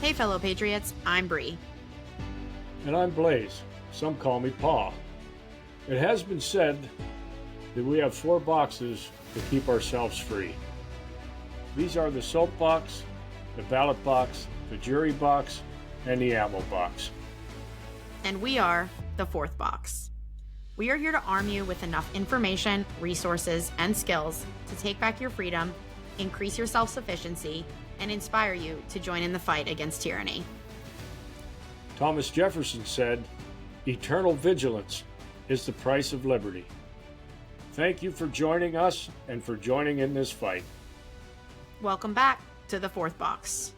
Hey fellow patriots, I'm Bree. And I'm Blaze. Some call me Pa. It has been said that we have 4 boxes to keep ourselves free. These are the soap box, the ballot box, the jury box, and the ammo box. And we are the 4th box. We are here to arm you with enough information, resources, and skills to take back your freedom, increase your self-sufficiency, and inspire you to join in the fight against tyranny. Thomas Jefferson said, "Eternal vigilance is the price of liberty." Thank you for joining us and for joining in this fight. Welcome back to the 4th box.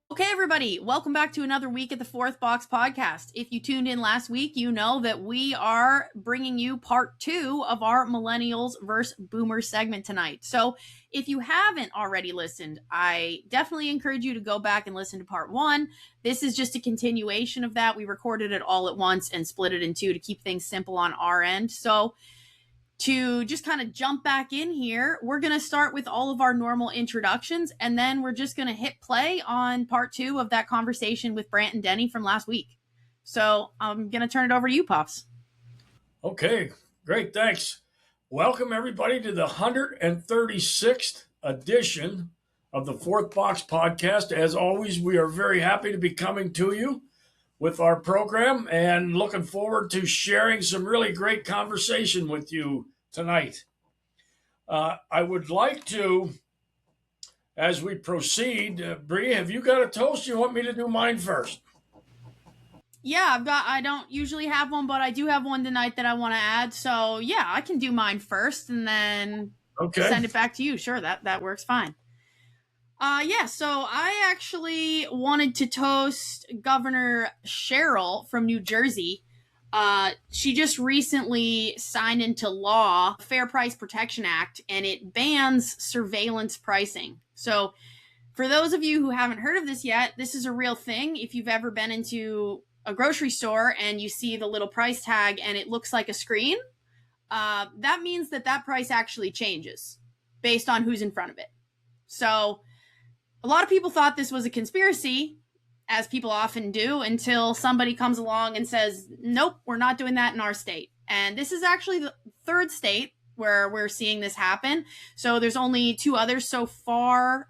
Okay, everybody, welcome back to another week at the 4th Box podcast. If you tuned in last week, you know that we are bringing you part 2 of our Millennials versus Boomers segment tonight. So if you haven't already listened, I definitely encourage you to go back and listen to part 1. This is just a continuation of that. We recorded it all at once and split it in 2 to keep things simple on our end. So to just kind of jump back in here, we're going to start with all of our normal introductions, and then we're just going to hit play on part 2 of that conversation with Brant and Denny from last week. So I'm going to turn it over to you, Pops. Okay, great, thanks. Welcome, everybody, to the 136th edition of the 4th Box podcast. As always, we are very happy to be coming to you with our program and looking forward to sharing some really great conversation with you tonight. I would like to, as we proceed, Bree, have you got a toast? You want me to do mine first? Yeah, I don't usually have one, but I do have one tonight that I want to add. So yeah, I can do mine first and then send it back to you. Sure, that works fine. So I actually wanted to toast Governor Cheryl from New Jersey. She just recently signed into law Fair Price Protection Act, and it bans surveillance pricing. So for those of you who haven't heard of this yet, this is a real thing. If you've ever been into a grocery store and you see the little price tag and it looks like a screen, that means that price actually changes based on who's in front of it. So a lot of people thought this was a conspiracy, as people often do, until somebody comes along and says, nope, we're not doing that in our state. And this is actually the 3rd state where we're seeing this happen. So there's only 2 others so far.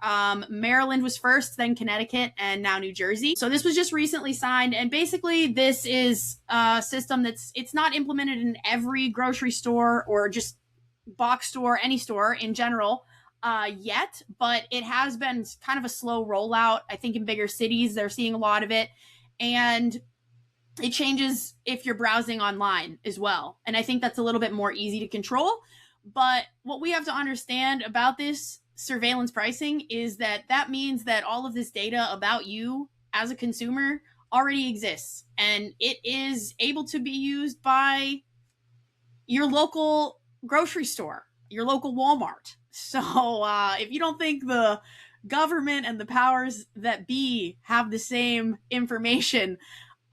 Maryland was first, then Connecticut, and now New Jersey. So this was just recently signed. And basically this is a system it's not implemented in every grocery store or just box store, any store in general yet, but it has been kind of a slow rollout. I think in bigger cities, they're seeing a lot of it. And it changes if you're browsing online as well. And I think that's a little bit more easy to control. But what we have to understand about this surveillance pricing is that means that all of this data about you as a consumer already exists. And it is able to be used by your local grocery store, your local Walmart. So if you don't think the government and the powers that be have the same information,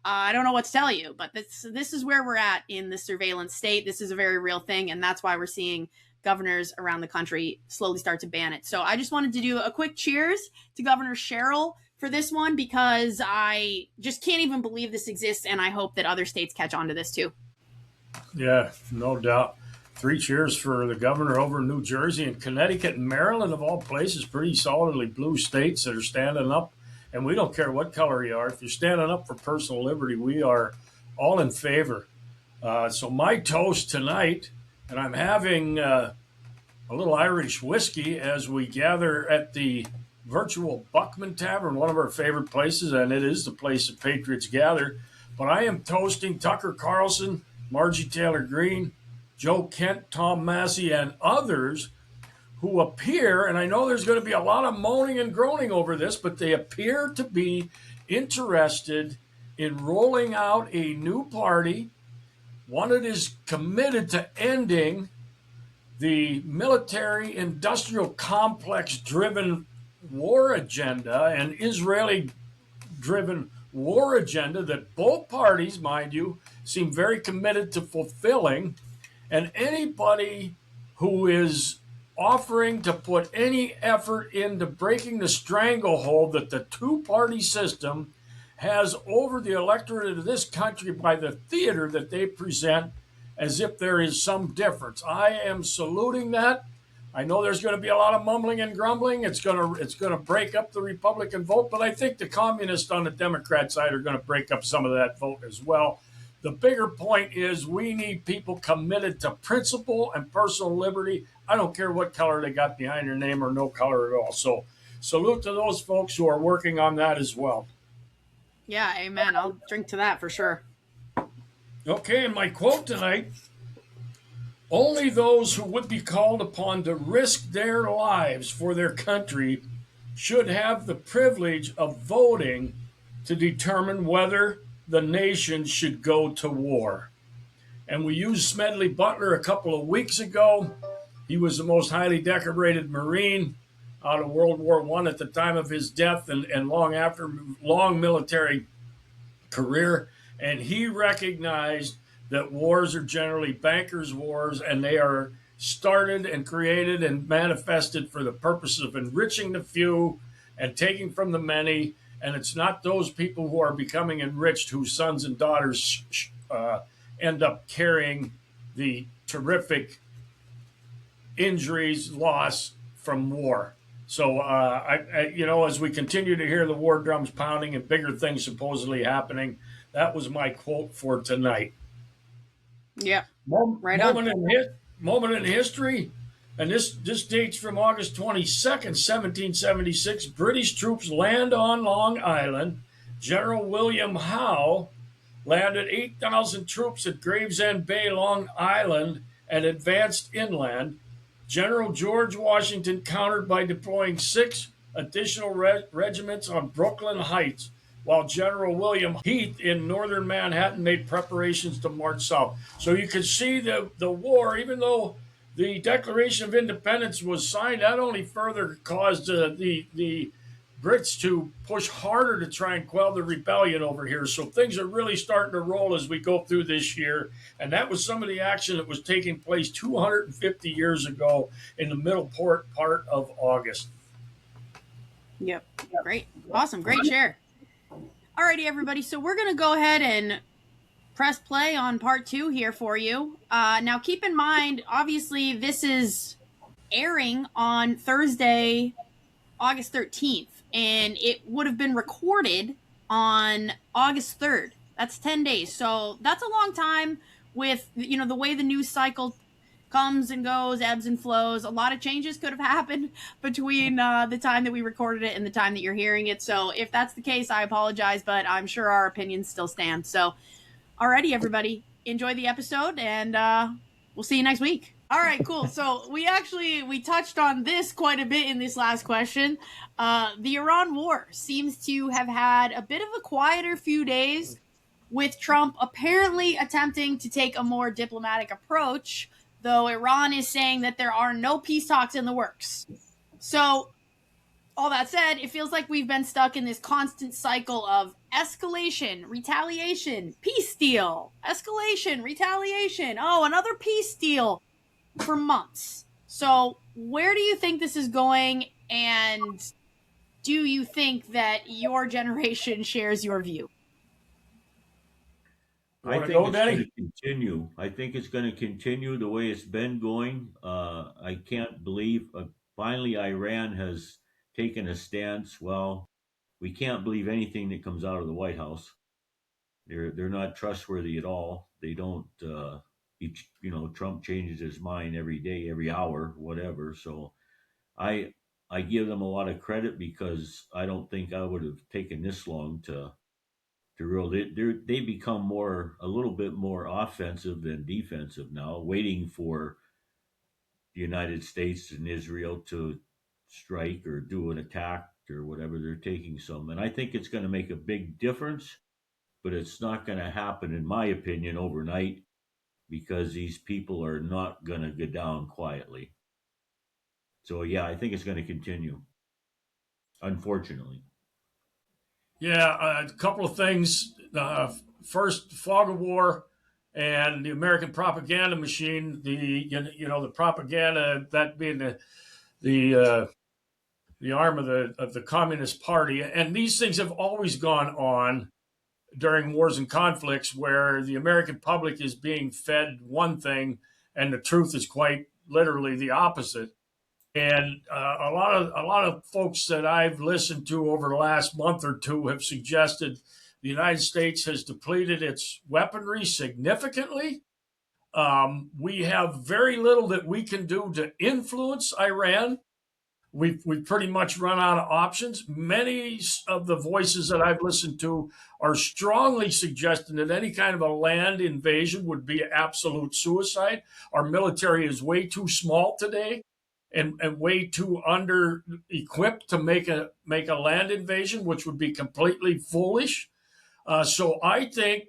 I don't know what to tell you, but this is where we're at in the surveillance state. This is a very real thing, and that's why we're seeing governors around the country slowly start to ban it. So I just wanted to do a quick cheers to Governor Cheryl for this one, because I just can't even believe this exists, and I hope that other states catch on to this too. Yeah, no doubt. 3 cheers for the governor over in New Jersey, and Connecticut and Maryland, of all places, pretty solidly blue states that are standing up. And we don't care what color you are. If you're standing up for personal liberty, we are all in favor. So my toast tonight, and I'm having a little Irish whiskey as we gather at the virtual Buckman Tavern, one of our favorite places, and it is the place that patriots gather. But I am toasting Tucker Carlson, Margie Taylor Greene, Joe Kent, Tom Massey, and others who appear, and I know there's going to be a lot of moaning and groaning over this, but they appear to be interested in rolling out a new party, one that is committed to ending the military-industrial complex-driven war agenda and Israeli-driven war agenda that both parties, mind you, seem very committed to fulfilling. And anybody who is offering to put any effort into breaking the stranglehold that the two-party system has over the electorate of this country by the theater that they present as if there is some difference. I am saluting that. I know there's going to be a lot of mumbling and grumbling. It's going to break up the Republican vote, but I think the communists on the Democrat side are going to break up some of that vote as well. The bigger point is we need people committed to principle and personal liberty. I don't care what color they got behind their name or no color at all. So salute to those folks who are working on that as well. Yeah, amen. I'll drink to that for sure. Okay, and my quote tonight: only those who would be called upon to risk their lives for their country should have the privilege of voting to determine whether the nation should go to war. And we used Smedley Butler a couple of weeks ago. He was the most highly decorated Marine out of World War I at the time of his death and long after, long military career. And he recognized that wars are generally bankers' wars, and they are started and created and manifested for the purpose of enriching the few and taking from the many. And it's not those people who are becoming enriched whose sons and daughters end up carrying the terrific injuries, loss from war. So, as we continue to hear the war drums pounding and bigger things supposedly happening, that was my quote for tonight. Yeah, right on. Moment in history, and this dates from August 22nd, 1776. British troops land on Long Island. General William Howe landed 8,000 troops at Gravesend Bay, Long Island, and advanced inland. General George Washington countered by deploying 6 additional regiments on Brooklyn Heights, while General William Heath in northern Manhattan made preparations to march south. So you can see the war, even though the Declaration of Independence was signed, that only further caused the Brits to push harder to try and quell the rebellion over here. So things are really starting to roll as we go through this year. And that was some of the action that was taking place 250 years ago in the middle part of August. Yep. Great. Awesome. Great share. Alrighty, everybody. So we're going to go ahead and press play on part 2 here for you. Now, keep in mind, obviously, this is airing on Thursday, August 13th. And it would have been recorded on August 3rd. That's 10 days. So that's a long time with, the way the news cycle comes and goes, ebbs and flows. A lot of changes could have happened between the time that we recorded it and the time that you're hearing it. So if that's the case, I apologize, but I'm sure our opinions still stand. So alrighty, everybody, enjoy the episode, and we'll see you next week. All right, cool. So we touched on this quite a bit in this last question. The Iran war seems to have had a bit of a quieter few days, with Trump apparently attempting to take a more diplomatic approach, though Iran is saying that there are no peace talks in the works. So, all that said, it feels like we've been stuck in this constant cycle of escalation, retaliation, peace deal, escalation, retaliation, another peace deal for months. So, where do you think this is going, and do you think that your generation shares your view? I think it's going to continue. I think it's going to continue the way it's been going. I can't believe finally Iran has taken a stance. Well, we can't believe anything that comes out of the White House. They're not trustworthy at all. They don't. Trump changes his mind every day, every hour, whatever. So I give them a lot of credit, because I don't think I would have taken this long to they become a little bit more offensive than defensive now, waiting for the United States and Israel to strike or do an attack or whatever. They're taking some, and I think it's going to make a big difference, but it's not going to happen, in my opinion, overnight, because these people are not going to go down quietly. So yeah, I think it's going to continue, unfortunately. Yeah, a couple of things. First, fog of war. and the American propaganda machine, the propaganda, that being the the arm of the Communist Party, and these things have always gone on during wars and conflicts, where the American public is being fed one thing, and the truth is quite literally the opposite. And a lot of folks that I've listened to over the last month or two have suggested the United States has depleted its weaponry significantly. We have very little that we can do to influence Iran. We've pretty much run out of options. Many of the voices that I've listened to are strongly suggesting that any kind of a land invasion would be absolute suicide. Our military is way too small today, and way too under equipped to make a land invasion, which would be completely foolish. So I think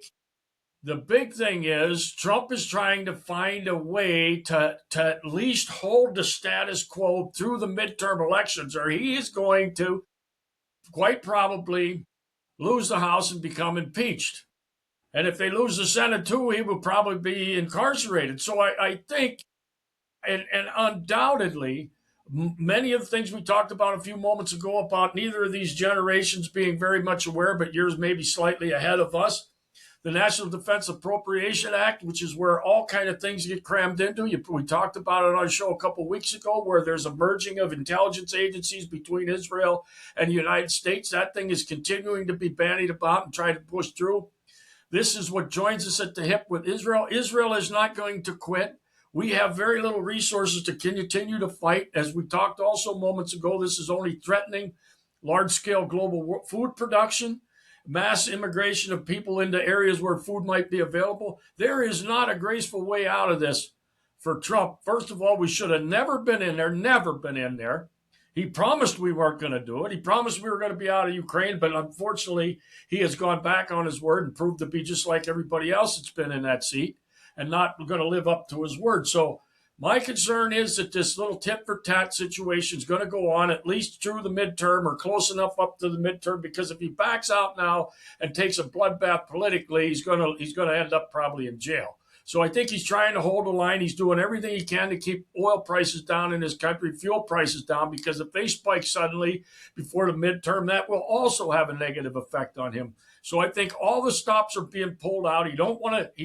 the big thing is Trump is trying to find a way to at least hold the status quo through the midterm elections, or he is going to quite probably lose the House and become impeached. And if they lose the Senate too, he will probably be incarcerated. So I think, and undoubtedly, many of the things we talked about a few moments ago about neither of these generations being very much aware, but yours maybe slightly ahead of us, the National Defense Appropriation Act, which is where all kind of things get crammed into. We talked about it on a show a couple of weeks ago, where there's a merging of intelligence agencies between Israel and the United States. That thing is continuing to be bandied about and trying to push through. This is what joins us at the hip with Israel. Israel is not going to quit. We have very little resources to continue to fight. As we talked also moments ago, this is only threatening large-scale global food production, mass immigration of people into areas where food might be available. There is not a graceful way out of this for Trump. First of all, we should have never been in there. He promised we weren't going to do it. He promised we were going to be out of Ukraine, but unfortunately, he has gone back on his word and proved to be just like everybody else that's been in that seat and not going to live up to his word. So my concern is that this little tit for tat situation is going to go on at least through the midterm, or close enough up to the midterm, because if he backs out now and takes a bloodbath politically, he's going to end up probably in jail. So I think he's trying to hold the line. He's doing everything he can to keep oil prices down in his country, fuel prices down, because if they spike suddenly before the midterm, that will also have a negative effect on him. So I think all the stops are being pulled out. He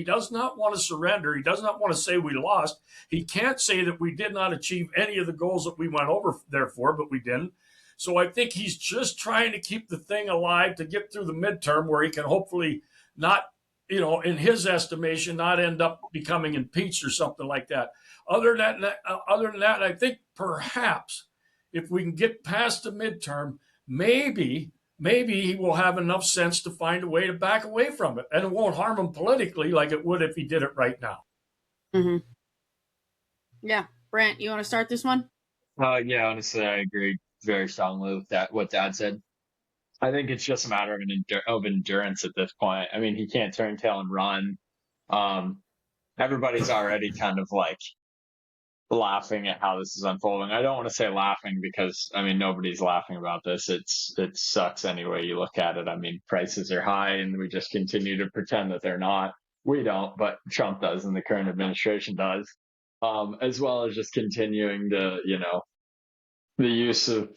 does not want to surrender. He does not want to say we lost. He can't say that we did not achieve any of the goals that we went over there for, but we didn't. So I think he's just trying to keep the thing alive to get through the midterm, where he can hopefully not, in his estimation, not end up becoming impeached or something like that. Other than that, I think perhaps if we can get past the midterm, maybe he will have enough sense to find a way to back away from it, and it won't harm him politically like it would if he did it right now. Mm-hmm. Yeah. Brant, you want to start this one? Yeah, honestly, I agree very strongly with that, what Dad said. I think it's just a matter of endurance at this point. I mean, he can't turn tail and run. Everybody's already kind of like laughing at how this is unfolding. I don't want to say laughing, because I mean, nobody's laughing about this. It sucks any way you look at it. I mean, prices are high and we just continue to pretend that they're not. We don't, but Trump does, and the current administration does. As well as just continuing to, the use of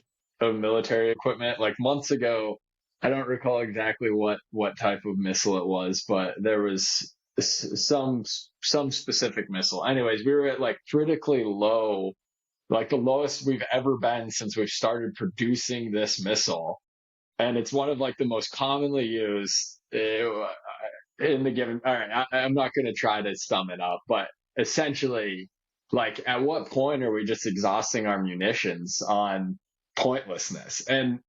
military equipment. Like months ago, I don't recall exactly what type of missile it was, but there was some specific missile. Anyways, we were at like critically low, like the lowest we've ever been since we've started producing this missile. And it's one of like the most commonly used in the given. All right, I'm not going to try to sum it up, but essentially, like, at what point are we just exhausting our munitions on pointlessness? And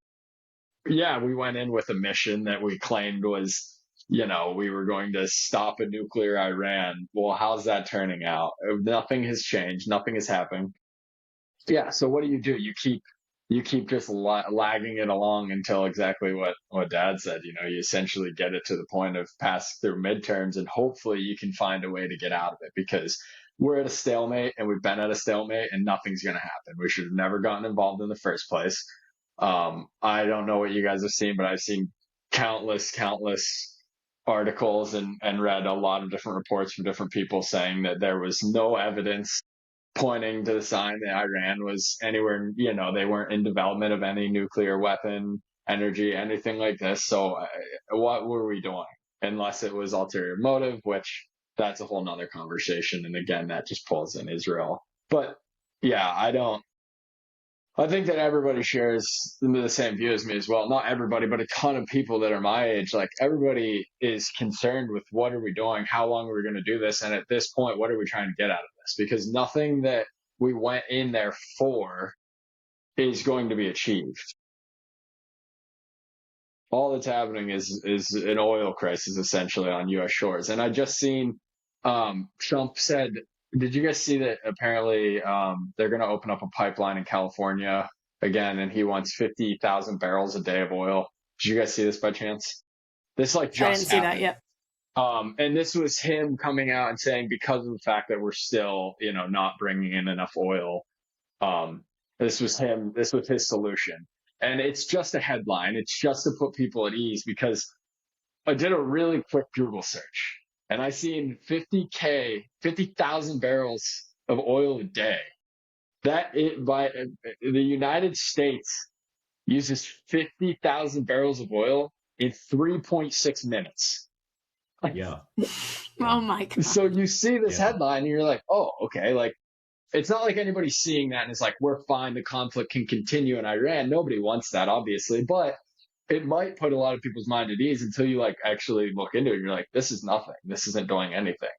yeah, we went in with a mission that we claimed was, we were going to stop a nuclear Iran. Well, how's that turning out? Nothing has changed. Nothing has happened. Yeah. So what do? You keep just lagging it along until exactly what Dad said. You essentially get it to the point of pass through midterms, and hopefully you can find a way to get out of it, because we're at a stalemate, and we've been at a stalemate, and nothing's going to happen. We should have never gotten involved in the first place. I don't know what you guys have seen, but I've seen countless articles and read a lot of different reports from different people saying that there was no evidence pointing to the sign that Iran was anywhere, they weren't in development of any nuclear weapon, energy, anything like this. So what were we doing? Unless it was ulterior motive, which that's a whole nother conversation. And again, that just pulls in Israel. But yeah, I think that everybody shares the same view as me as well. Not everybody, but a ton of people that are my age. Like, everybody is concerned with what are we doing? How long are we going to do this? And at this point, what are we trying to get out of this? Because nothing that we went in there for is going to be achieved. All that's happening is an oil crisis essentially on U.S. shores. And I just seen Trump said, did you guys see that apparently they're going to open up a pipeline in California again, and he wants 50,000 barrels a day of oil? Did you guys see this by chance? This just I didn't see happened. that yet. And this was him coming out and saying, because of the fact that we're still, not bringing in enough oil, this was his solution. And it's just a headline. It's just to put people at ease, because I did a really quick Google search and I seen 50,000 barrels of oil a day. By the United States uses 50,000 barrels of oil in 3.6 minutes. Yeah. Oh my God. So you see this headline and you're like, oh, okay. Like, it's not like anybody's seeing that and it's like, we're fine, the conflict can continue in Iran. Nobody wants that, obviously, but it might put a lot of people's mind at ease until you actually look into it. You're like, this is nothing. This isn't doing anything,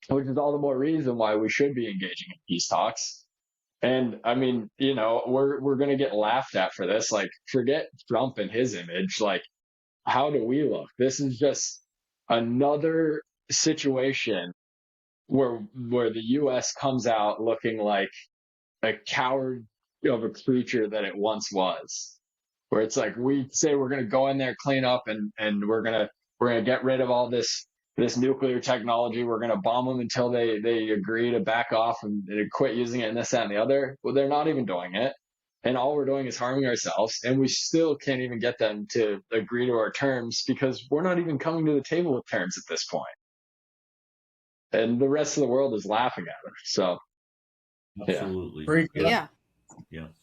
which is all the more reason why we should be engaging in peace talks. And I mean, we're going to get laughed at for this. Like, forget Trump and his image. Like, how do we look? This is just another situation where the U.S. comes out looking like a coward of a creature that it once was, where it's like, we say we're going to go in there, clean up, and we're going to get rid of all this nuclear technology. We're going to bomb them until they agree to back off and quit using it, and this, that, and the other. Well, they're not even doing it. And all we're doing is harming ourselves. And we still can't even get them to agree to our terms, because we're not even coming to the table with terms at this point. And the rest of the world is laughing at us. So, absolutely. Yeah.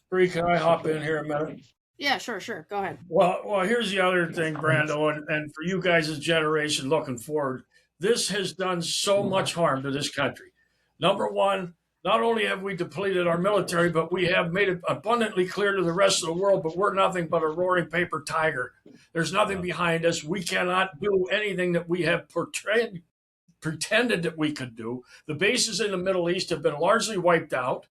Bree, can I hop in here a minute? Yeah, sure. Go ahead. Well, here's the other thing, Brando, and for you guys' generation looking forward, this has done so much harm to this country. Number one, not only have we depleted our military, but we have made it abundantly clear to the rest of the world, but we're nothing but a roaring paper tiger. There's nothing behind us. We cannot do anything that we have pretended that we could do. The bases in the Middle East have been largely wiped out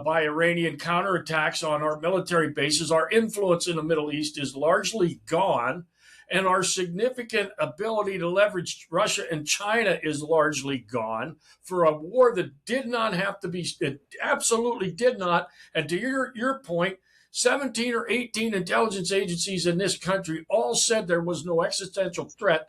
by Iranian counterattacks on our military bases. Our influence in the Middle East is largely gone, and our significant ability to leverage Russia and China is largely gone for a war that did not have to be, it absolutely did not. And to your point, 17 or 18 intelligence agencies in this country all said there was no existential threat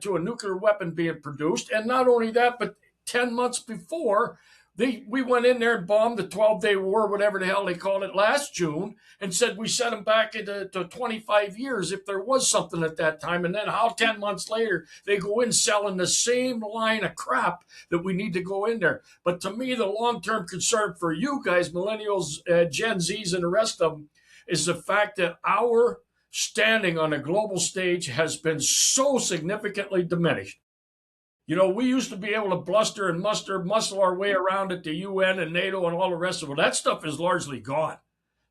to a nuclear weapon being produced. And not only that, but 10 months before, we went in there and bombed the 12-day war, whatever the hell they called it, last June, and said we set them back into 25 years if there was something at that time. And then how 10 months later they go in selling the same line of crap that we need to go in there. But to me, the long-term concern for you guys, millennials, Gen Zs, and the rest of them, is the fact that our standing on a global stage has been so significantly diminished. We used to be able to bluster and muscle our way around at the UN and NATO and all the rest of it. That stuff is largely gone.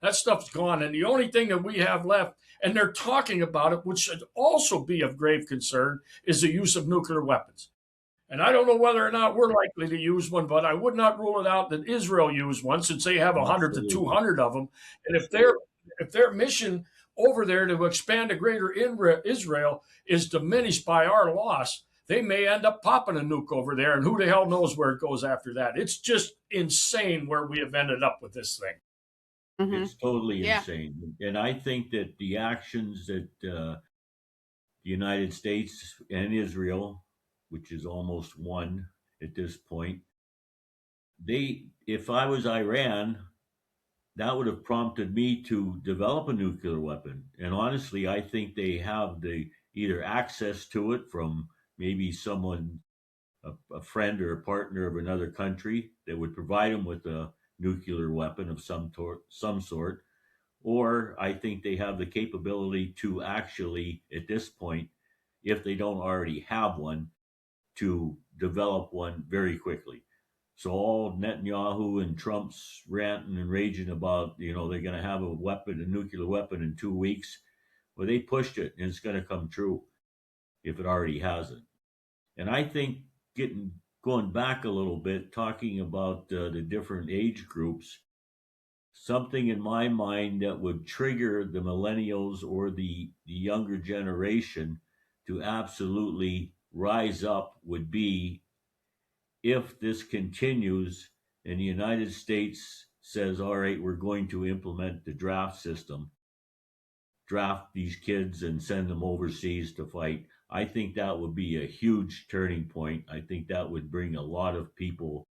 That stuff's gone. And the only thing that we have left, and they're talking about it, which should also be of grave concern, is the use of nuclear weapons. And I don't know whether or not we're likely to use one, but I would not rule it out that Israel used one, since they have 100 to 200 of them. And if their mission over there to expand a greater Israel is diminished by our loss, they may end up popping a nuke over there, and who the hell knows where it goes after that. It's just insane where we have ended up with this thing. Mm-hmm. It's totally insane. And I think that the actions that the United States and Israel, which is almost one at this point, if I was Iran, that would have prompted me to develop a nuclear weapon. And honestly, I think they have the either access to it from maybe someone, a friend or a partner of another country that would provide them with a nuclear weapon of some sort, or I think they have the capability to actually, at this point, if they don't already have one, to develop one very quickly. So all Netanyahu and Trump's ranting and raging about, they're going to have a weapon, a nuclear weapon in 2 weeks. Well, they pushed it, and it's going to come true if it already hasn't. And I think going back a little bit, talking about the different age groups, something in my mind that would trigger the millennials or the younger generation to absolutely rise up would be if this continues and the United States says, all right, we're going to implement the draft system, draft these kids and send them overseas to fight. I think that would be a huge turning point. I think that would bring a lot of people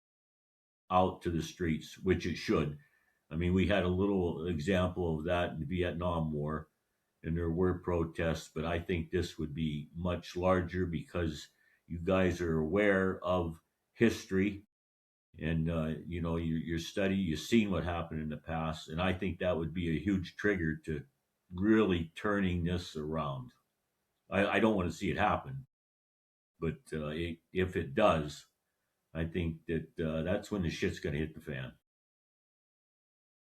out to the streets, which it should. I mean, we had a little example of that in the Vietnam War, and there were protests, but I think this would be much larger because you guys are aware of history, and your study, you've seen what happened in the past, and I think that would be a huge trigger to really turning this around. I don't want to see it happen, but if it does, I think that that's when the shit's going to hit the fan.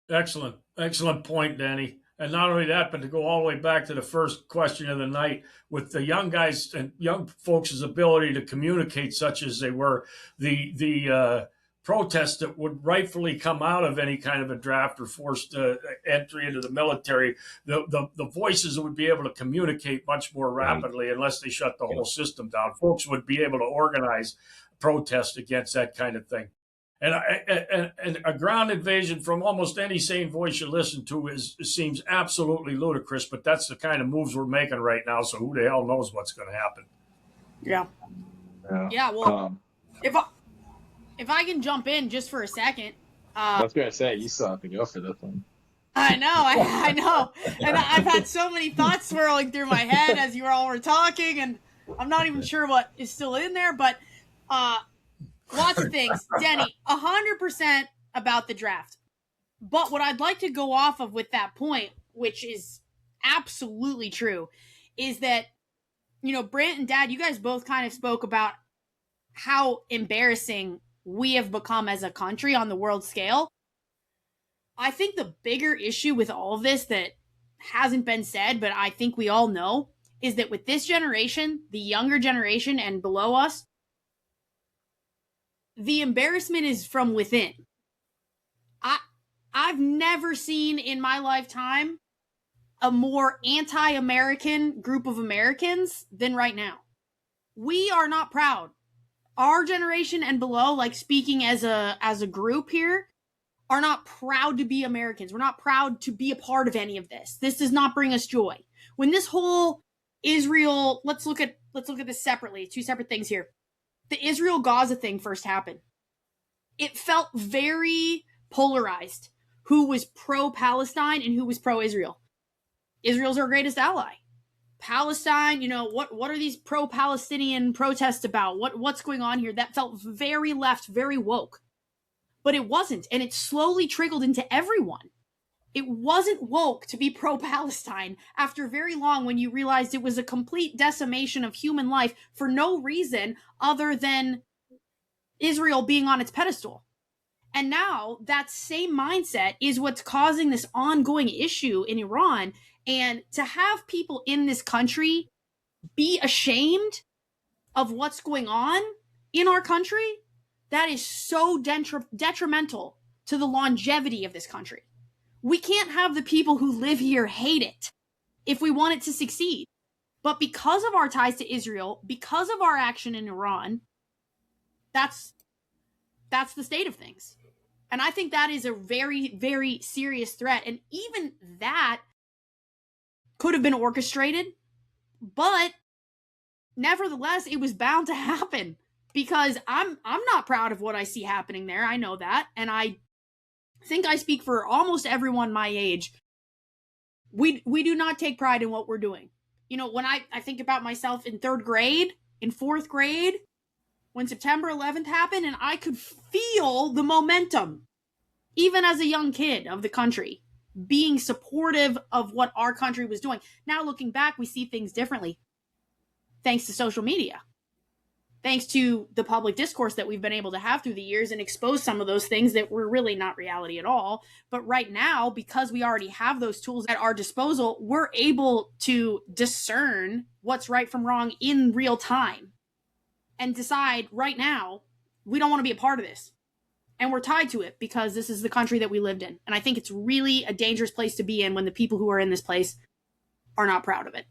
Excellent point, Danny. And not only that, but to go all the way back to the first question of the night, with the young guys and young folks' ability to communicate, such as they were, the protests that would rightfully come out of any kind of a draft or forced entry into the military, the voices would be able to communicate much more rapidly, unless they shut the whole system down. Folks would be able to organize protest against that kind of thing. And a ground invasion from almost any sane voice you listen to seems absolutely ludicrous, but that's the kind of moves we're making right now. So who the hell knows what's going to happen? Yeah. Well, if I can jump in just for a second, I was going to say you still have to go for this one. I know, and I've had so many thoughts swirling through my head as you all were talking, and I'm not even sure what is still in there, but. Lots of things. Denny, 100% about the draft. But what I'd like to go off of with that point, which is absolutely true, is that, Brant and Dad, you guys both kind of spoke about how embarrassing we have become as a country on the world scale. I think the bigger issue with all of this that hasn't been said, but I think we all know, is that with this generation, the younger generation and below us, the embarrassment is from within. I've never seen in my lifetime a more anti-American group of Americans than right now. We are not proud. Our generation and below, like speaking as a group here, are not proud to be Americans. We're not proud to be a part of any of this. This does not bring us joy. When this whole Israel, let's look at this separately, two separate things here. The Israel-Gaza thing first happened. It felt very polarized. Who was pro-Palestine and who was pro-Israel? Israel's our greatest ally. Palestine, what are these pro-Palestinian protests about? What's going on here? That felt very left, very woke. But it wasn't, and it slowly trickled into everyone. It wasn't woke to be pro-Palestine after very long, when you realized it was a complete decimation of human life for no reason other than Israel being on its pedestal. And now that same mindset is what's causing this ongoing issue in Iran. And to have people in this country be ashamed of what's going on in our country, that is so detrimental to the longevity of this country. We can't have the people who live here hate it if we want it to succeed. But because of our ties to Israel, because of our action in Iran, that's the state of things. And I think that is a very, very serious threat. And even that could have been orchestrated, but nevertheless, it was bound to happen, because I'm not proud of what I see happening there. I know that. And I think I speak for almost everyone my age. We do not take pride in what we're doing. when I think about myself in 3rd grade, in 4th grade, when September 11th happened, and I could feel the momentum, even as a young kid, of the country being supportive of what our country was doing. Now, looking back, we see things differently, thanks to social media, thanks to the public discourse that we've been able to have through the years and expose some of those things that were really not reality at all. But right now, because we already have those tools at our disposal, we're able to discern what's right from wrong in real time and decide right now, we don't want to be a part of this. And we're tied to it because this is the country that we lived in. And I think it's really a dangerous place to be in when the people who are in this place are not proud of it.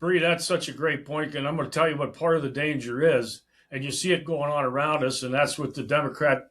Bree, that's such a great point, and I'm going to tell you what part of the danger is, and you see it going on around us, and that's with the Democrat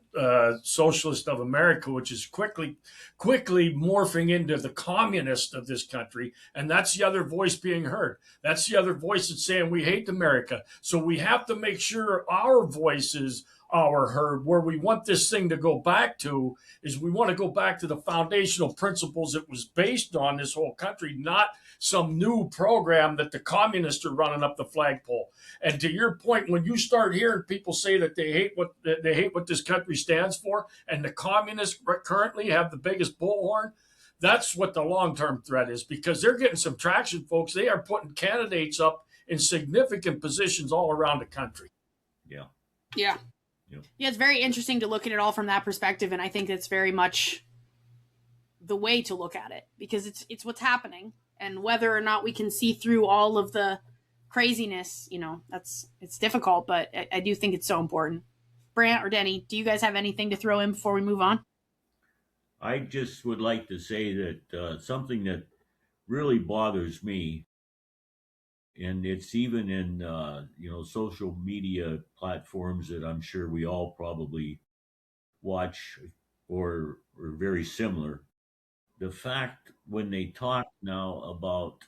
Socialist of America, which is quickly morphing into the communist of this country, and that's the other voice being heard. That's the other voice that's saying we hate America. So we have to make sure our voices are heard. Where we want this thing to go back to is we want to go back to the foundational principles it was based on, this whole country, not some new program that the communists are running up the flagpole. And to your point, when you start hearing people say that they hate what this country stands for, and the communists currently have the biggest bullhorn, that's what the long-term threat is, because they're getting some traction, folks. They are putting candidates up in significant positions all around the country. Yeah. Yeah. Yeah, it's very interesting to look at it all from that perspective, and I think it's very much the way to look at it, because it's what's happening, and whether or not we can see through all of the craziness, it's difficult, but I do think it's so important. Brant or Denny, do you guys have anything to throw in before we move on? I just would like to say that something that really bothers me, and it's even in social media platforms that I'm sure we all probably watch or are very similar. The fact when they talk now about,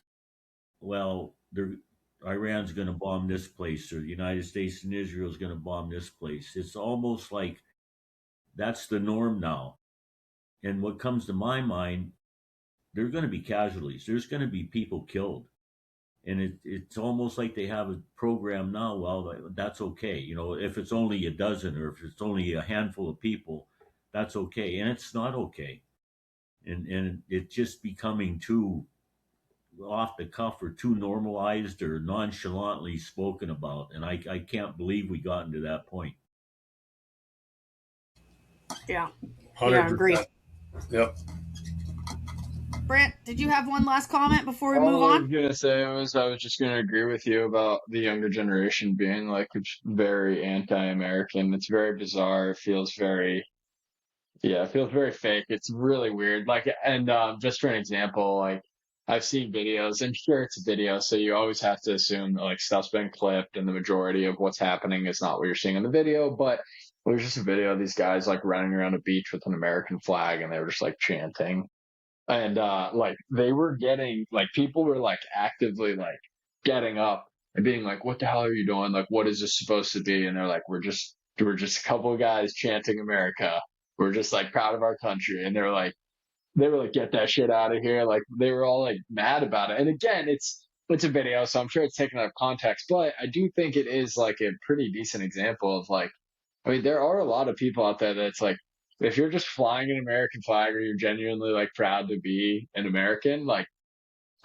well, Iran's going to bomb this place, or the United States and Israel is going to bomb this place, it's almost like that's the norm now. And what comes to my mind, there are going to be casualties. There's going to be people killed. And it's almost like they have a program now. Well, that's okay. If it's only a dozen or if it's only a handful of people, that's okay. And it's not okay. And it's just becoming too off the cuff or too normalized or nonchalantly spoken about. And I can't believe we got into that point. Yeah. 100%. Yeah, agreed. Yep. Brant, did you have one last comment before we move on? I was gonna say I was just gonna agree with you about the younger generation being like very anti-American. It's very bizarre. It feels very fake. It's really weird. Like, and just for an example, like I've seen videos, and sure, it's a video, so you always have to assume that like stuff's been clipped, and the majority of what's happening is not what you're seeing in the video. But it was just a video of these guys like running around a beach with an American flag, and they were just like chanting. And like they were getting like people were like actively like getting up and being like, what the hell are you doing? Like, what is this supposed to be? And they're like, we're just a couple of guys chanting America. We're just like proud of our country. And they were like, get that shit out of here. Like they were all like mad about it. And again, it's a video, so I'm sure it's taken out of context, but I do think it is like a pretty decent example of like, I mean, there are a lot of people out there that's like, if you're just flying an American flag or you're genuinely like proud to be an American, like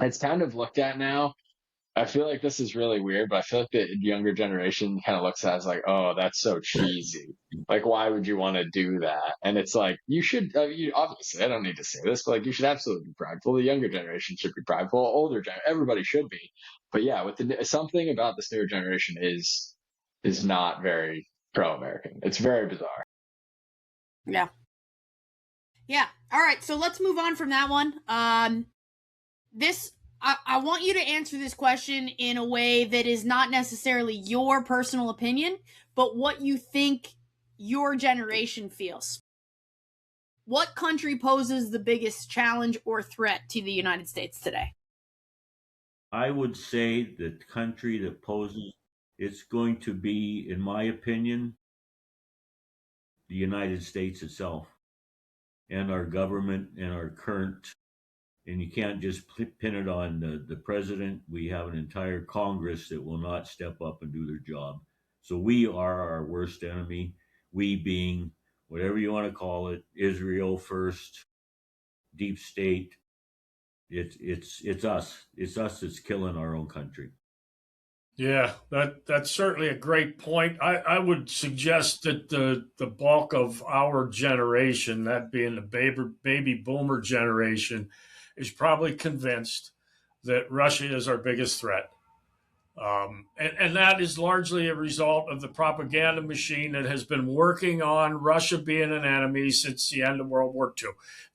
it's kind of looked at now. I feel like this is really weird, but I feel like the younger generation kind of looks at it as like, oh, that's so cheesy. Like, why would you want to do that? And it's like, you should, obviously, I don't need to say this, but like, you should absolutely be prideful. The younger generation should be prideful. Everybody should be. But yeah, something about this newer generation is not very pro-American. It's very bizarre. Yeah. Yeah. All right. So let's move on from that one. I want you to answer this question in a way that is not necessarily your personal opinion, but what you think your generation feels. What country poses the biggest challenge or threat to the United States today? I would say the country that poses, it's going to be, in my opinion, the United States itself and our government and our current and you can't just pin it on the president. We have an entire Congress that will not step up and do their job. So we are our worst enemy. We being whatever you want to call it, Israel first, deep state. It's us. It's us that's killing our own country. Yeah, that's certainly a great point. I would suggest that the bulk of our generation, that being the baby boomer generation, is probably convinced that Russia is our biggest threat. And that is largely a result of the propaganda machine that has been working on Russia being an enemy since the end of World War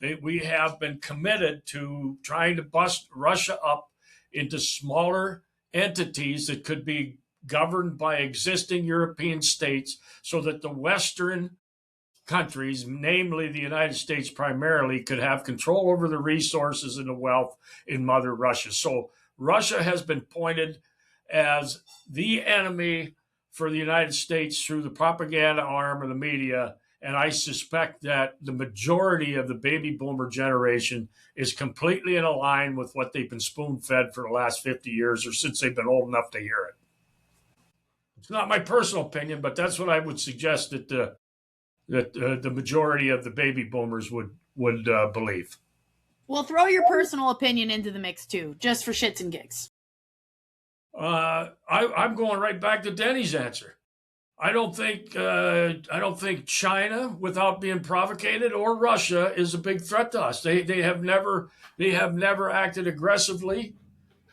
II. We have been committed to trying to bust Russia up into smaller entities that could be governed by existing European states so that the Western countries, namely the United States primarily, could have control over the resources and the wealth in Mother Russia. So Russia has been pointed as the enemy for the United States through the propaganda arm of the media. And I suspect that the majority of the baby boomer generation is completely in line with what they've been spoon fed for the last 50 years or since they've been old enough to hear it. It's not my personal opinion, but that's what I would suggest that the majority of the baby boomers would believe. Well, throw your personal opinion into the mix too, just for shits and gigs. I'm going right back to Denny's answer. I don't think China, without being provocated, or Russia is a big threat to us. They have never acted aggressively.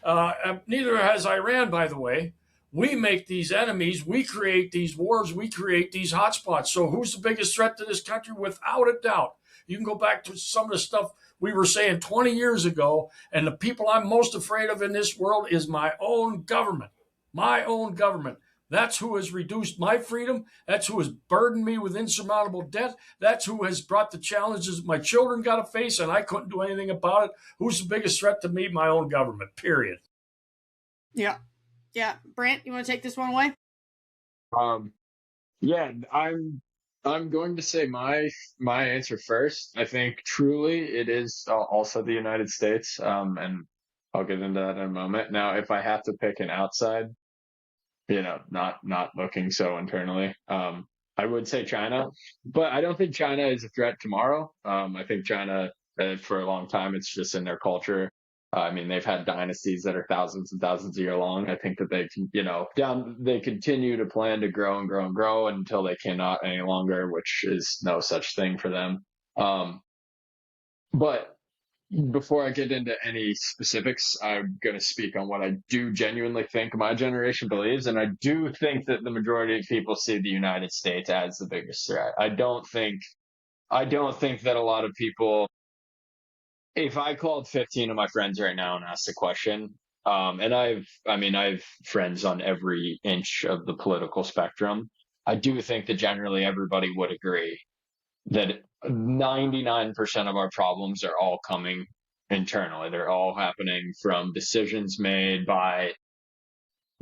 Neither has Iran, by the way. We make these enemies. We create these wars. We create these hotspots. So who's the biggest threat to this country? Without a doubt. You can go back to some of the stuff we were saying 20 years ago, and the people I'm most afraid of in this world is my own government. My own government. That's who has reduced my freedom. That's who has burdened me with insurmountable debt. That's who has brought the challenges my children got to face, and I couldn't do anything about it. Who's the biggest threat to me? My own government, period. Yeah. Yeah. Brant, you want to take this one away? Yeah, I'm going to say my answer first. I think truly it is also the United States, and I'll get into that in a moment. Now, if I have to pick an outside, not looking so internally, I would say China, but I don't think China is a threat tomorrow. I think China, for a long time, it's just in their culture. I mean, they've had dynasties that are thousands and thousands of years long. I think that they can, they continue to plan to grow and grow and grow until they cannot any longer, which is no such thing for them. But before I get into any specifics, I'm going to speak on what I do genuinely think my generation believes. And I do think that the majority of people see the United States as the biggest threat. I don't think that a lot of people, if I called 15 of my friends right now and asked a question, and I've friends on every inch of the political spectrum, I do think that generally everybody would agree that 99% of our problems are all coming internally. They're all happening from decisions made by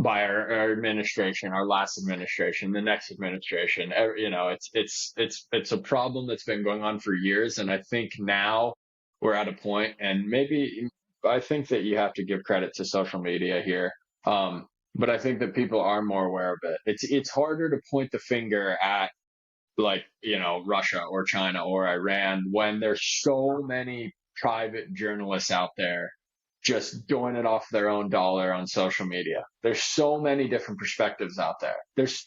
our administration, our last administration, the next administration. It's a problem that's been going on for years, and I think now we're at a point, and maybe I think that you have to give credit to social media here. But I think that people are more aware of it. It's harder to point the finger at Russia or China or Iran when there's so many private journalists out there just doing it off their own dollar on social media. There's so many different perspectives out there. There's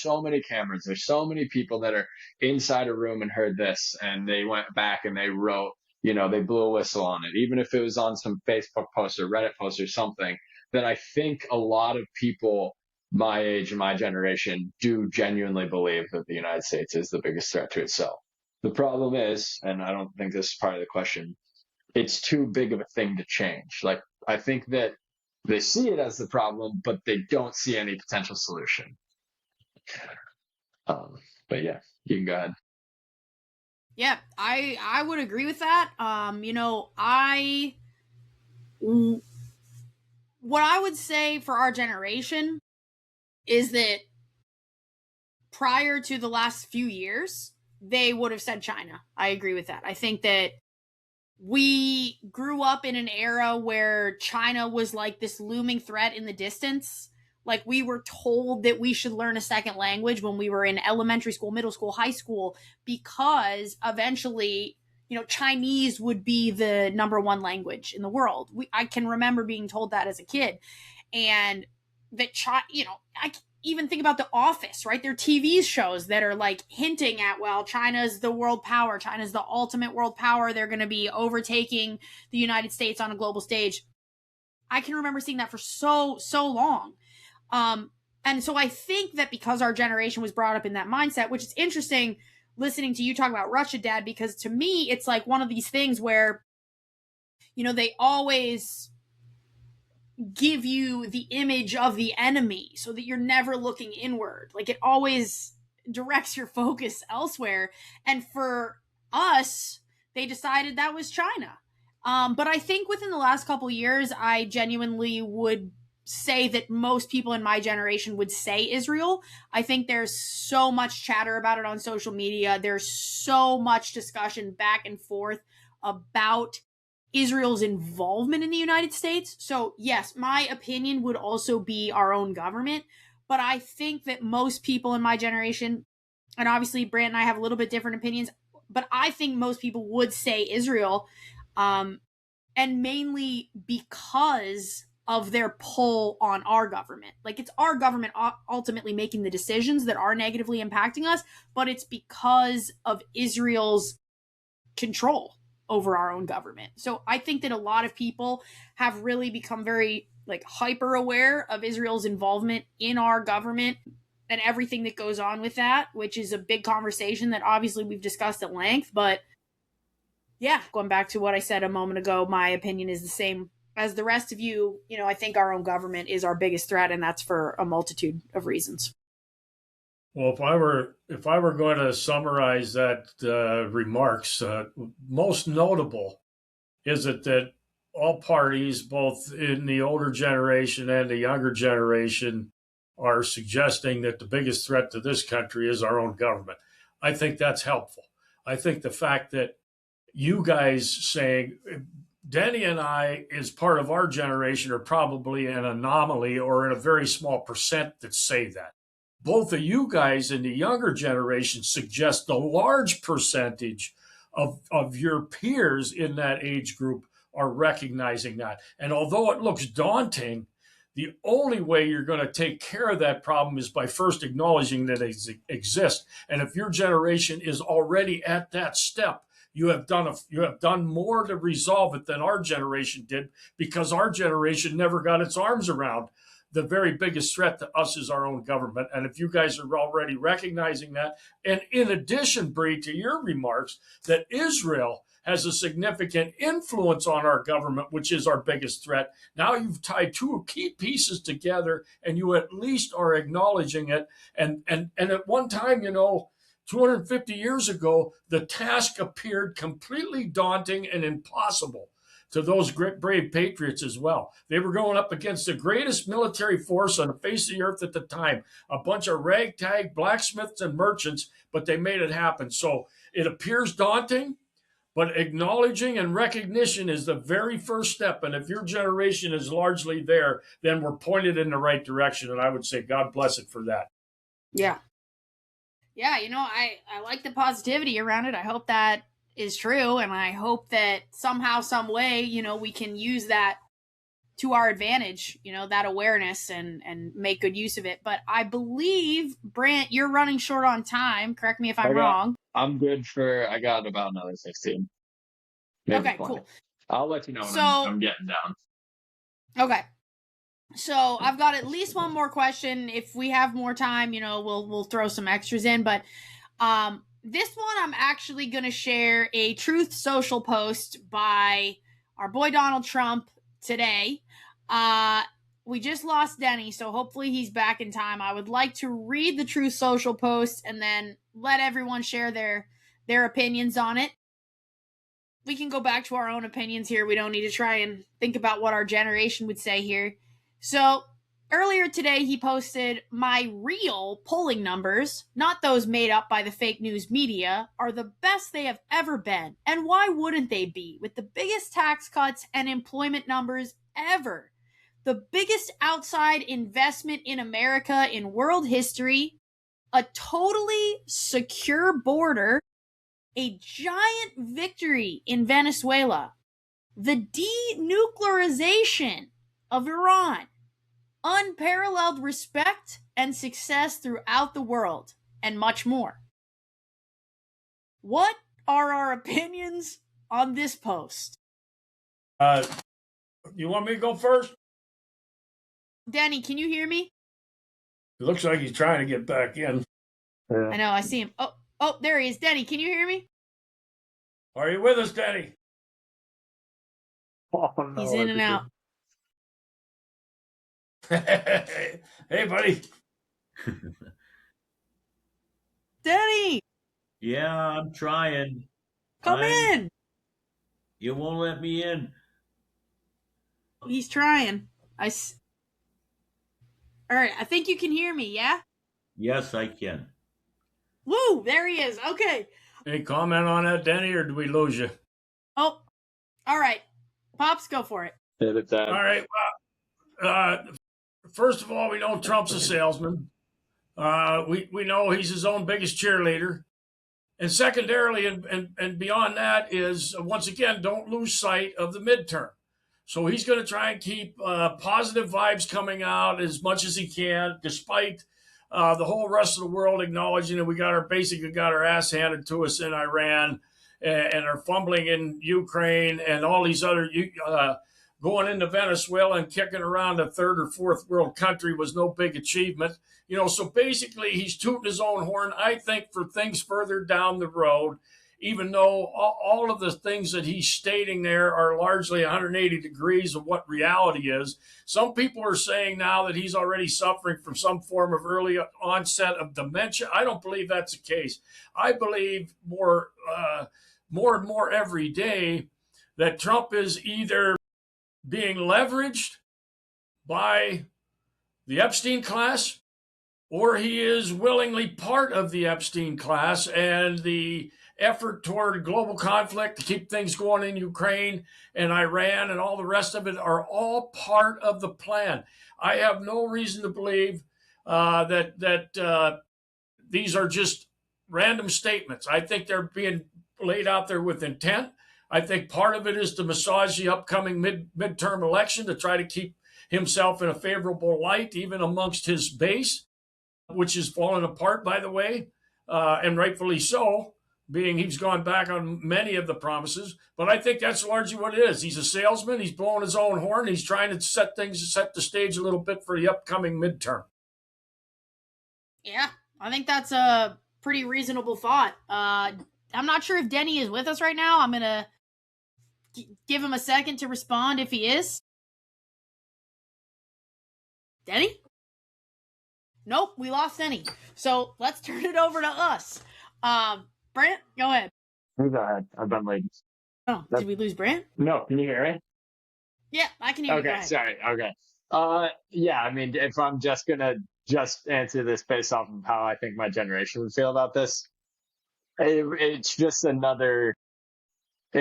so many cameras. There's so many people that are inside a room and heard this, and they went back and they wrote, they blew a whistle on it, even if it was on some Facebook post or Reddit post or something. That I think a lot of people my age and my generation do genuinely believe that the United States is the biggest threat to itself. The problem is, and I don't think this is part of the question, it's too big of a thing to change. Like, I think that they see it as the problem, but they don't see any potential solution. But yeah, you can go ahead. Yeah, I would agree with that. What I would say for our generation is that prior to the last few years, they would have said China. I agree with that. I think that we grew up in an era where China was like this looming threat in the distance. Like, we were told that we should learn a second language when we were in elementary school, middle school, high school, because eventually, Chinese would be the number one language in the world. I can remember being told that as a kid. And that, I even think about The Office, right? There are TV shows that are like hinting at, well, China's the world power. China's the ultimate world power. They're going to be overtaking the United States on a global stage. I can remember seeing that for so long. And so I think that because our generation was brought up in that mindset, which is interesting listening to you talk about Russia, Dad, because to me, it's like one of these things where, they always give you the image of the enemy so that you're never looking inward. Like, it always directs your focus elsewhere. And for us, they decided that was China. But I think within the last couple of years, I genuinely would say that most people in my generation would say Israel. I think there's so much chatter about it on social media. There's so much discussion back and forth about Israel's involvement in the United States. So yes, my opinion would also be our own government. But I think that most people in my generation, and obviously Brant and I have a little bit different opinions, but I think most people would say Israel, and mainly because of their pull on our government. Like, it's our government ultimately making the decisions that are negatively impacting us, but it's because of Israel's control over our own government. So I think that a lot of people have really become very hyper aware of Israel's involvement in our government and everything that goes on with that, which is a big conversation that obviously we've discussed at length. But yeah, going back to what I said a moment ago, my opinion is the same as the rest of you. I think our own government is our biggest threat, and that's for a multitude of reasons. Well, if I were going to summarize that remarks, most notable is that all parties, both in the older generation and the younger generation, are suggesting that the biggest threat to this country is our own government. I think that's helpful. I think the fact that you guys saying Denny and I, as part of our generation, are probably an anomaly or in a very small percent that say that. Both of you guys in the younger generation suggest a large percentage of your peers in that age group are recognizing that. And although it looks daunting, the only way you're going to take care of that problem is by first acknowledging that it exists. And if your generation is already at that step, you have done more to resolve it than our generation did, because our generation never got its arms around the very biggest threat to us is our own government. And if you guys are already recognizing that, and in addition, Bree, to your remarks, that Israel has a significant influence on our government, which is our biggest threat. Now you've tied two key pieces together, and you at least are acknowledging it. And at one time, 250 years ago, the task appeared completely daunting and impossible to those great, brave patriots as well. They were going up against the greatest military force on the face of the earth at the time, a bunch of ragtag blacksmiths and merchants, but they made it happen. So it appears daunting, but acknowledging and recognition is the very first step. And if your generation is largely there, then we're pointed in the right direction. And I would say God bless it for that. Yeah. Yeah, I like the positivity around it. I hope that is true, and I hope that somehow, some way, we can use that to our advantage, that awareness, and make good use of it. But I believe, Brant, you're running short on time. Correct me if I'm wrong. I'm good I got about another 16. Okay, 20. Cool. I'll let you know when I'm getting down. Okay. So I've got at least one more question. If we have more time, we'll throw some extras in. But this one, I'm actually going to share a Truth Social post by our boy Donald Trump today. We just lost Denny, so hopefully he's back in time. I would like to read the Truth Social post and then let everyone share their opinions on it. We can go back to our own opinions here. We don't need to try and think about what our generation would say here. So, earlier today, he posted, "My real polling numbers, not those made up by the fake news media, are the best they have ever been. And why wouldn't they be? With the biggest tax cuts and employment numbers ever, the biggest outside investment in America in world history, a totally secure border, a giant victory in Venezuela, the denuclearization of Iran, unparalleled respect and success throughout the world, and much more." What are our opinions on this post? You want me to go first? Denny, can you hear me? It looks like he's trying to get back in. I know, I see him. Oh, there he is. Denny, can you hear me? Are you with us, Denny? Oh, no, He's in and out. Hey, buddy. Denny! Yeah, I'm trying. Come in! You won't let me in. He's trying. All right, I think you can hear me, yeah? Yes, I can. Woo! There he is. Okay. Any comment on that, Denny, or do we lose you? Oh, all right. Pops, go for it. All right. Well, first of all, we know Trump's a salesman. We know he's his own biggest cheerleader. And secondarily, and beyond that is, once again, don't lose sight of the midterm. So he's going to try and keep positive vibes coming out as much as he can, despite the whole rest of the world acknowledging that we got our ass handed to us in Iran and are fumbling in Ukraine and all these other going into Venezuela and kicking around a third or fourth world country was no big achievement. So basically he's tooting his own horn, I think, for things further down the road, even though all of the things that he's stating there are largely 180 degrees of what reality is. Some people are saying now that he's already suffering from some form of early onset of dementia. I don't believe that's the case. I believe more and more every day that Trump is either being leveraged by the Epstein class, or he is willingly part of the Epstein class and the effort toward global conflict to keep things going in Ukraine and Iran and all the rest of it are all part of the plan. I have no reason to believe that these are just random statements. I think they're being laid out there with intent. I think part of it is to massage the upcoming midterm election to try to keep himself in a favorable light, even amongst his base, which is falling apart, by the way, and rightfully so, being he's gone back on many of the promises. But I think that's largely what it is. He's a salesman. He's blowing his own horn. He's trying to set the stage a little bit for the upcoming midterm. Yeah, I think that's a pretty reasonable thought. I'm not sure if Denny is with us right now. I'm going to give him a second to respond if he is. Denny? Nope, we lost Denny. So let's turn it over to us. Brant, go ahead. Go ahead. I've been waiting. Oh, did we lose Brant? No, can you hear me? Yeah, I can hear you. Okay, sorry. Okay. Yeah, I mean, if I'm just going to answer this based off of how I think my generation would feel about this, it's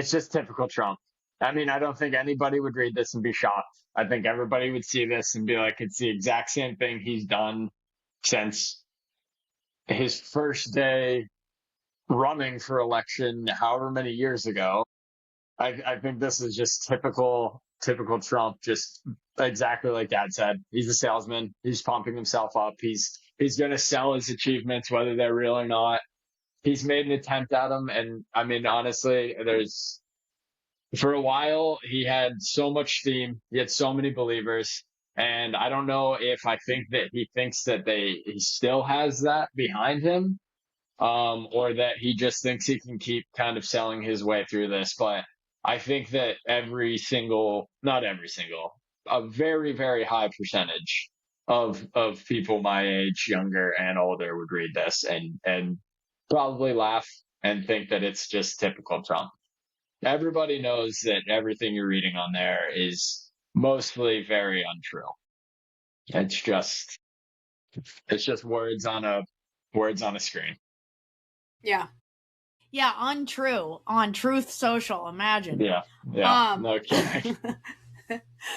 just typical Trump. I mean, I don't think anybody would read this and be shocked. I think everybody would see this and be like, it's the exact same thing he's done since his first day running for election, however many years ago. I think this is just typical Trump, just exactly like Dad said. He's a salesman. He's pumping himself up. He's going to sell his achievements, whether they're real or not. He's made an attempt at them. And I mean, honestly, for a while, he had so much steam. He had so many believers. And I don't know if I think that he thinks that he still has that behind him, or that he just thinks he can keep kind of selling his way through this. But I think that a very, very high percentage of people my age, younger and older, would read this and probably laugh and think that it's just typical Trump. Everybody knows that everything you're reading on there is mostly very untrue. It's just words on a screen. Yeah. Yeah, untrue on Truth Social. Imagine. Yeah. No kidding.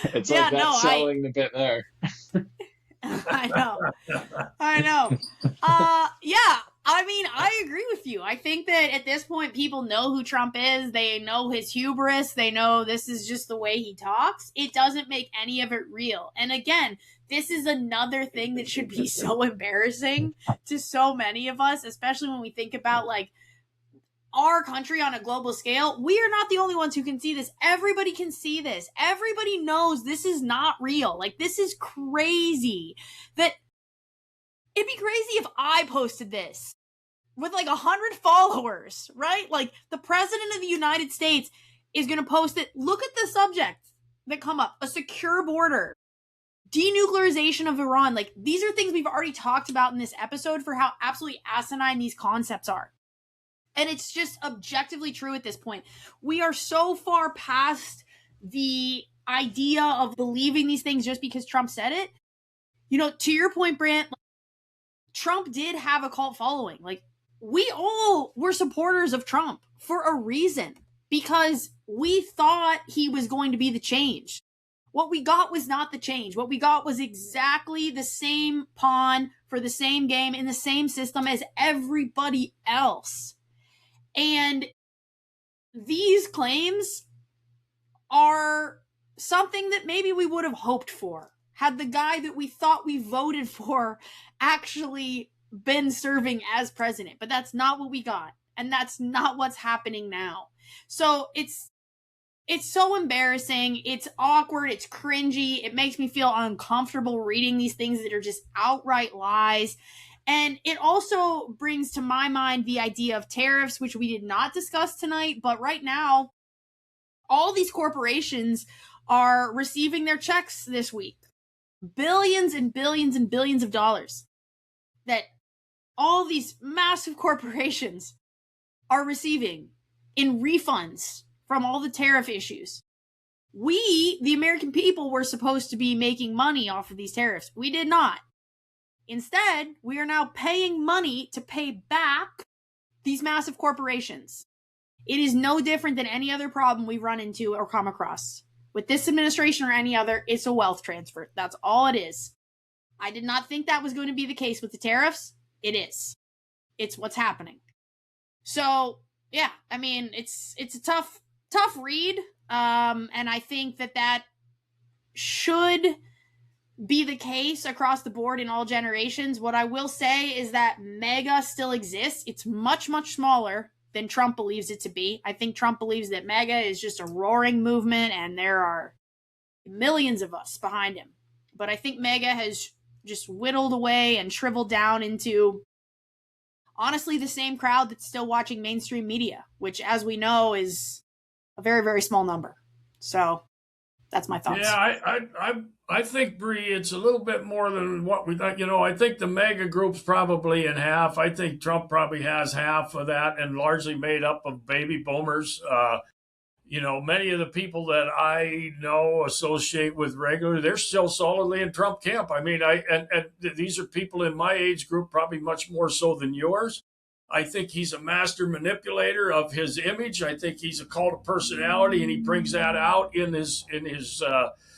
It's yeah, like that's selling the bit there. I know. Yeah. I mean, I agree with you. I think that at this point, people know who Trump is. They know his hubris. They know this is just the way he talks. It doesn't make any of it real. And again, this is another thing that should be so embarrassing to so many of us, especially when we think about like our country on a global scale. We are not the only ones who can see this. Everybody can see this. Everybody knows this is not real. Like, this is crazy. That it'd be crazy if I posted this with like 100 followers, right? Like, the president of the United States is going to post it. Look at the subjects that come up. A secure border, denuclearization of Iran. Like, these are things we've already talked about in this episode for how absolutely asinine these concepts are. And it's just objectively true at this point. We are so far past the idea of believing these things just because Trump said it. You know, to your point, Brant, Trump did have a cult following. Like, we all were supporters of Trump for a reason, because we thought he was going to be the change. What we got was not the change. What we got was exactly the same pawn for the same game in the same system as everybody else. And these claims are something that maybe we would have hoped for had the guy that we thought we voted for actually been serving as president. But that's not what we got. And that's not what's happening now. So it's so embarrassing. It's awkward. It's cringy. It makes me feel uncomfortable reading these things that are just outright lies. And it also brings to my mind the idea of tariffs, which we did not discuss tonight. But right now, all these corporations are receiving their checks this week. Billions and billions and billions of dollars that all these massive corporations are receiving in refunds from all the tariff issues. We, the American people, were supposed to be making money off of these tariffs. We did not. Instead, we are now paying money to pay back these massive corporations. It is no different than any other problem we've run into or come across. With this administration or any other, it's a wealth transfer. That's all it is. I did not think that was going to be the case with the tariffs. It is. It's what's happening. So, yeah, I mean, it's a tough read. And I think that should be the case across the board in all generations. What I will say is that MAGA still exists. It's much, much smaller than Trump believes it to be. I think Trump believes that MAGA is just a roaring movement and there are millions of us behind him. But I think MAGA has just whittled away and shriveled down into, honestly, the same crowd that's still watching mainstream media, which, as we know, is a very, very small number. So that's my thoughts. Yeah, I think, Bree, it's a little bit more than what we thought. You know, I think the MAGA group's probably in half. I think Trump probably has half of that, and largely made up of baby boomers. You know, many of the people that I know associate with regularly, they're still solidly in Trump camp. I mean, and these are people in my age group, probably much more so than yours. I think he's a master manipulator of his image. I think he's a cult of personality, and he brings that out in his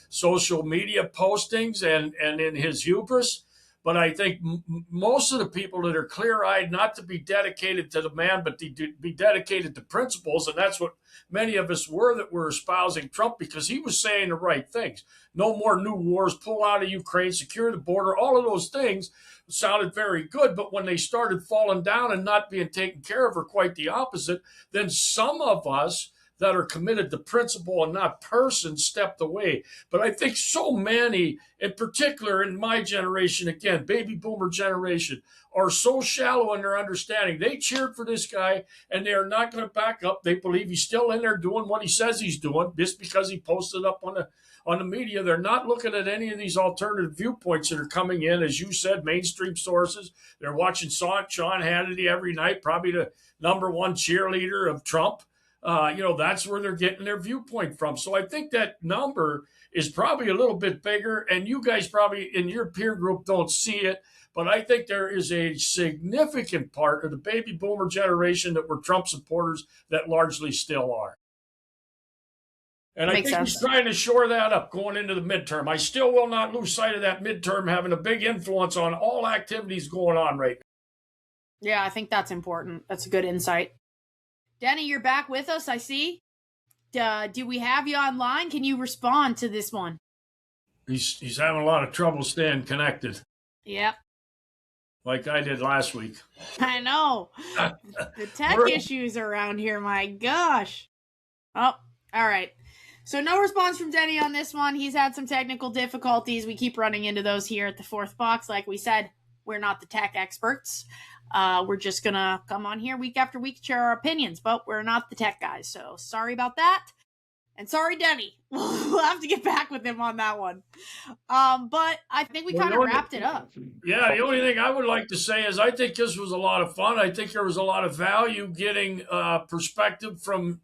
social media postings and in his hubris. But I think most of the people that are clear-eyed, not to be dedicated to the man, but to be dedicated to principles, and that's what many of us were that were espousing Trump, because he was saying the right things. No more new wars, pull out of Ukraine, secure the border, all of those things sounded very good. But when they started falling down and not being taken care of, or quite the opposite, then some of us that are committed to principle and not person stepped away. But I think so many, in particular in my generation, again, baby boomer generation, are so shallow in their understanding. They cheered for this guy and they are not going to back up. They believe he's still in there doing what he says he's doing just because he posted up on the media. They're not looking at any of these alternative viewpoints that are coming in, as you said, mainstream sources. They're watching Sean Hannity every night, probably the number one cheerleader of Trump. that's where they're getting their viewpoint from. So I think that number is probably a little bit bigger, and you guys probably in your peer group don't see it. But I think there is a significant part of the baby boomer generation that were Trump supporters that largely still are. And I think he's trying to shore that up going into the midterm. I still will not lose sight of that midterm having a big influence on all activities going on right now. Yeah, I think that's important. That's a good insight. Denny, you're back with us, I see. Do we have you online? Can you respond to this one? He's having a lot of trouble staying connected. Yep. Like I did last week. I know. The tech issues around here, my gosh. Oh, all right. So no response from Denny on this one. He's had some technical difficulties. We keep running into those here at the Fourth Box. Like we said, we're not the tech experts. We're just going to come on here week after week, share our opinions, but we're not the tech guys. So sorry about that. And sorry, Denny. We'll have to get back with him on that one. But I think we kind of wrapped it up. Yeah, the only thing I would like to say is I think this was a lot of fun. I think there was a lot of value getting perspective from,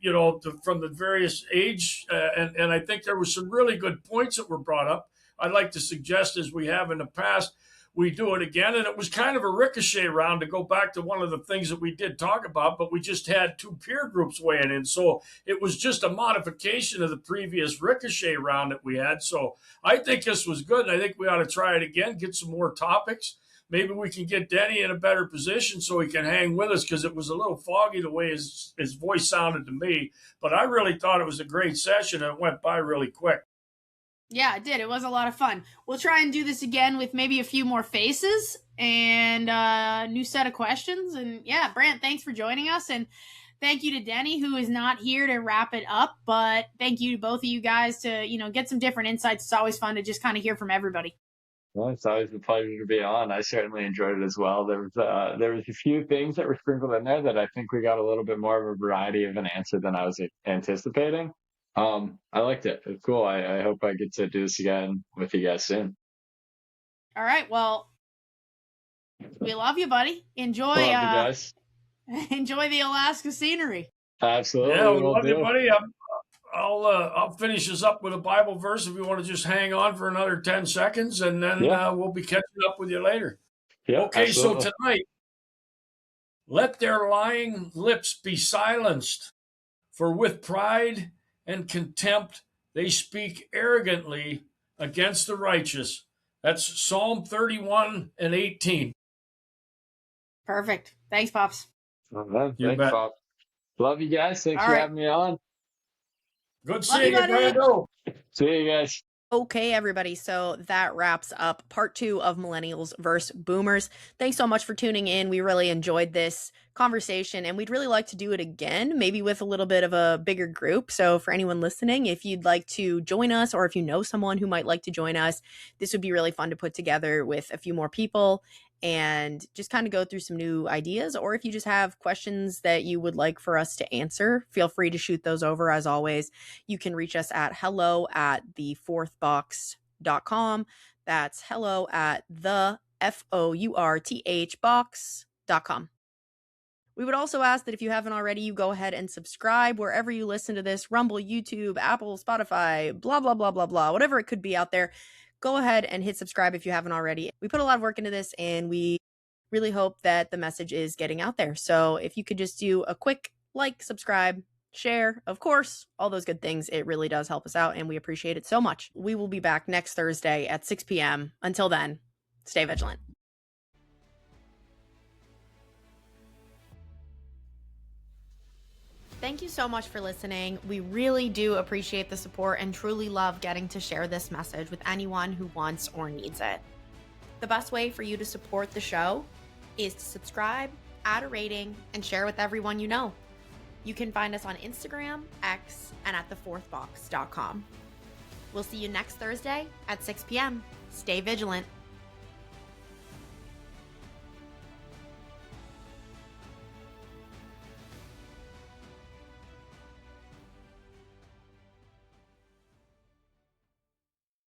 from the various age. And I think there were some really good points that were brought up. I'd like to suggest, as we have in the past, we do it again. And it was kind of a ricochet round, to go back to one of the things that we did talk about, but we just had two peer groups weighing in. So it was just a modification of the previous ricochet round that we had. So I think this was good. And I think we ought to try it again, get some more topics. Maybe we can get Denny in a better position so he can hang with us, because it was a little foggy the way his voice sounded to me. But I really thought it was a great session, and it went by really quick. Yeah, it did. It was a lot of fun. We'll try and do this again with maybe a few more faces and a new set of questions. And yeah, Brant, thanks for joining us. And thank you to Denny, who is not here to wrap it up. But thank you to both of you guys to, get some different insights. It's always fun to just kind of hear from everybody. Well, it's always a pleasure to be on. I certainly enjoyed it as well. There was a few things that were sprinkled in there that I think we got a little bit more of a variety of an answer than I was anticipating. I liked it. It's cool. I hope I get to do this again with you guys soon. All right. Well, we love you, buddy. Enjoy. Love you guys. Enjoy the Alaska scenery. Absolutely. Yeah, we love you, buddy. I'll finish this up with a Bible verse if you want to just hang on for another 10 seconds, and then we'll be catching up with you later. Yeah, okay, absolutely. So tonight, let their lying lips be silenced, for with pride and contempt they speak arrogantly against the righteous. That's Psalm 31:18. Perfect. Thanks, Pops. Thanks, Pop. Love you guys. Thanks for having me on. Good seeing you, Brando. See you guys. Okay, everybody. So that wraps up part 2 of Millennials versus Boomers. Thanks so much for tuning in. We really enjoyed this conversation, and we'd really like to do it again, maybe with a little bit of a bigger group. So for anyone listening, if you'd like to join us, or if you know someone who might like to join us, this would be really fun to put together with a few more people and just kind of go through some new ideas. Or if you just have questions that you would like for us to answer, feel free to shoot those over. As always, you can reach us at hello@thefourthbox.com. That's hello@thefourthbox.com. We would also ask that if you haven't already, you go ahead and subscribe wherever you listen to this: Rumble, YouTube, Apple, Spotify, blah, blah, blah, blah, blah, whatever it could be out there. Go ahead and hit subscribe if you haven't already. We put a lot of work into this, and we really hope that the message is getting out there. So if you could just do a quick like, subscribe, share, of course, all those good things, it really does help us out, and we appreciate it so much. We will be back next Thursday at 6 p.m. Until then, stay vigilant. Thank you so much for listening. We really do appreciate the support and truly love getting to share this message with anyone who wants or needs it. The best way for you to support the show is to subscribe, add a rating, and share with everyone you know. You can find us on Instagram, X, and at thefourthbox.com. We'll see you next Thursday at 6 p.m. Stay vigilant.